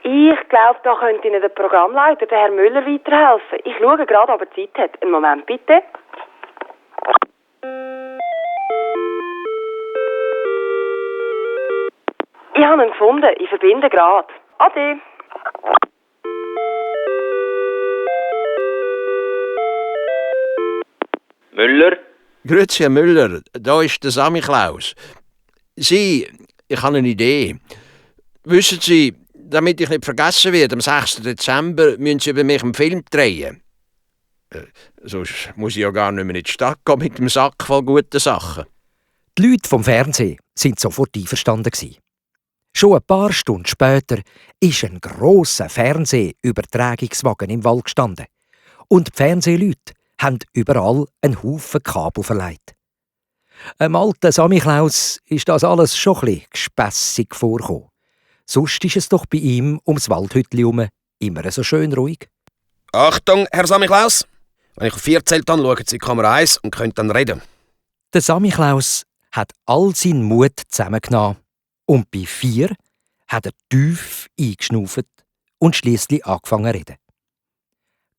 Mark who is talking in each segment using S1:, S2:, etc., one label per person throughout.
S1: Ich glaube, da könnte Ihnen der Programmleiter, der Herr Müller, weiterhelfen. Ich schaue gerade, ob er Zeit hat. Einen Moment, bitte. Ich habe ihn gefunden. Ich verbinde gerade. Ade.
S2: Müller?
S3: Grüezi, Herr Müller, da ist der Sammy Klaus. Ich habe eine Idee. Wissen Sie, damit ich nicht vergessen werde, am 6. Dezember müssen Sie über mich einen Film drehen. Sonst muss ich ja gar nicht mehr in die Stadt gehen mit dem Sack voll guten Sachen.
S4: Die Leute vom Fernsehen sind sofort einverstanden gewesen. Schon ein paar Stunden später ist ein grosser Fernsehübertragungswagen im Wald gestanden. Und die Fernsehleute haben überall einen Haufen Kabel verleiht. Einem alten Sammy Klaus ist das alles schon ein bisschen gespässig vorgekommen. Sonst ist es doch bei ihm ums Waldhütli herum immer so schön ruhig.
S5: Achtung, Herr Sammy Klaus! Wenn ich auf 4 zählt dann schauen Sie in Kamera 1 und könnt dann reden.
S4: Der Sammy Klaus hat all seinen Mut zusammengenommen und bei 4 hat er tief eingeschnauft und schliesslich angefangen zu reden.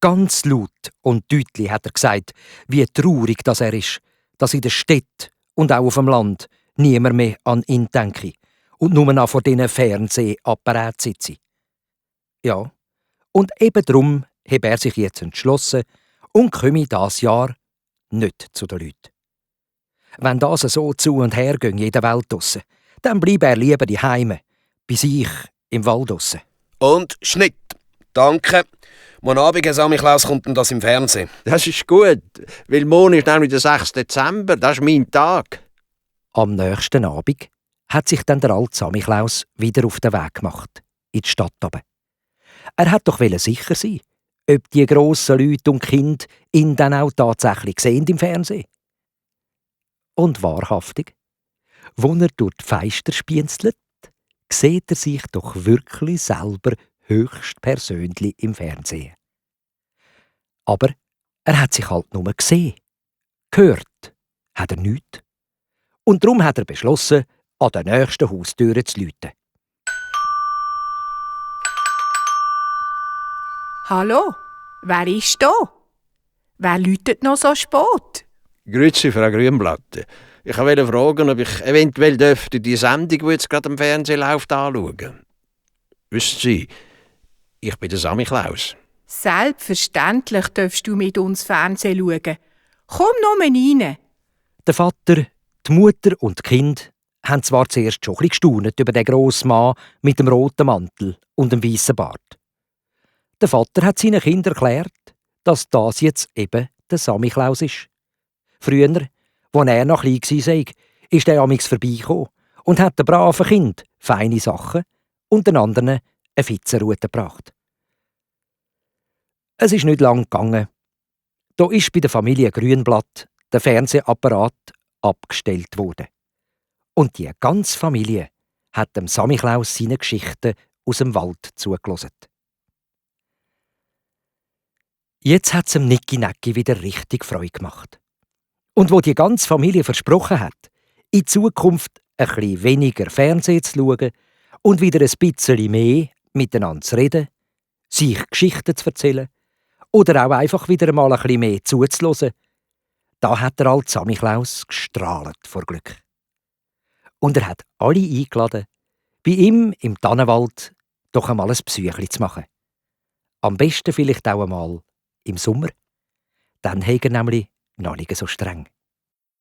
S4: Ganz laut und deutlich hat er gesagt, wie traurig das er ist, dass in der Stadt und auch auf dem Land niemand mehr an ihn denke und nur noch vor diesen Fernsehapparaten sitze. Ja, und eben darum hat er sich jetzt entschlossen und komme dieses Jahr nicht zu den Leuten. Wenn das so zu und her geht in der Welt draussen, dann bleibe er lieber daheim, bei sich im Wald draussen.
S5: Und Schnitt. Danke. Morgen Abend, Herr Sammy Klaus, kommt denn das im Fernsehen?
S3: Das ist gut, weil morgen ist nämlich der 6. Dezember, das ist mein Tag.
S4: Am nächsten Abend hat sich dann der alte Sammy Klaus wieder auf den Weg gemacht, in die Stadt runter. Er hat doch sicher sein, ob die grossen Leute und Kinder ihn dann auch tatsächlich sehen im Fernsehen. Und wahrhaftig, wo er durch die Feister spienzelt, sieht er sich doch wirklich selber höchstpersönlich im Fernsehen. Aber er hat sich halt nur gesehen. Gehört hat er nichts. Und darum hat er beschlossen, an der nächsten Haustüre zu läuten.
S6: Hallo, wer ist da? Wer läutet noch so spät?
S3: Grüezi, Frau Grünblatt. Ich wollte fragen, ob ich eventuell die Sendung, die jetzt gerade im Fernsehen läuft, anschauen. Wissen Sie, ich bin der Sammy Klaus.
S6: Selbstverständlich darfst du mit uns Fernsehen schauen. Komm nur rein.
S4: Der Vater, die Mutter und die Kinder haben zwar zuerst schon ein bisschen gestaunt über den grossen Mann mit dem roten Mantel und dem weißen Bart. Der Vater hat seinen Kindern erklärt, dass das jetzt eben der Sammy Klaus ist. Früher, als er noch klein war, ist er amigs vorbeigekommen und hat den braven Kind feine Sachen und den anderen eine Fitzenrute gebracht. Es ist nicht lang gegangen. Da ist bei der Familie Grünblatt der Fernsehapparat abgestellt worden. Und die ganze Familie hat dem Sammy Klaus seine Geschichten aus dem Wald zugelassen. Jetzt hat es dem Niki Necki wieder richtig Freude gemacht. Und wo die ganze Familie versprochen hat, in Zukunft ein bisschen weniger Fernsehen zu schauen und wieder ein bisschen mehr miteinander zu reden, sich Geschichten zu erzählen oder auch einfach wieder mal ein bisschen mehr zuzuhören, da hat der alte Sammy Klaus gestrahlt vor Glück. Und er hat alle eingeladen, bei ihm im Tannenwald doch einmal ein Psychli zu machen. Am besten vielleicht auch einmal im Sommer. Dann hat er nämlich noch nicht so streng.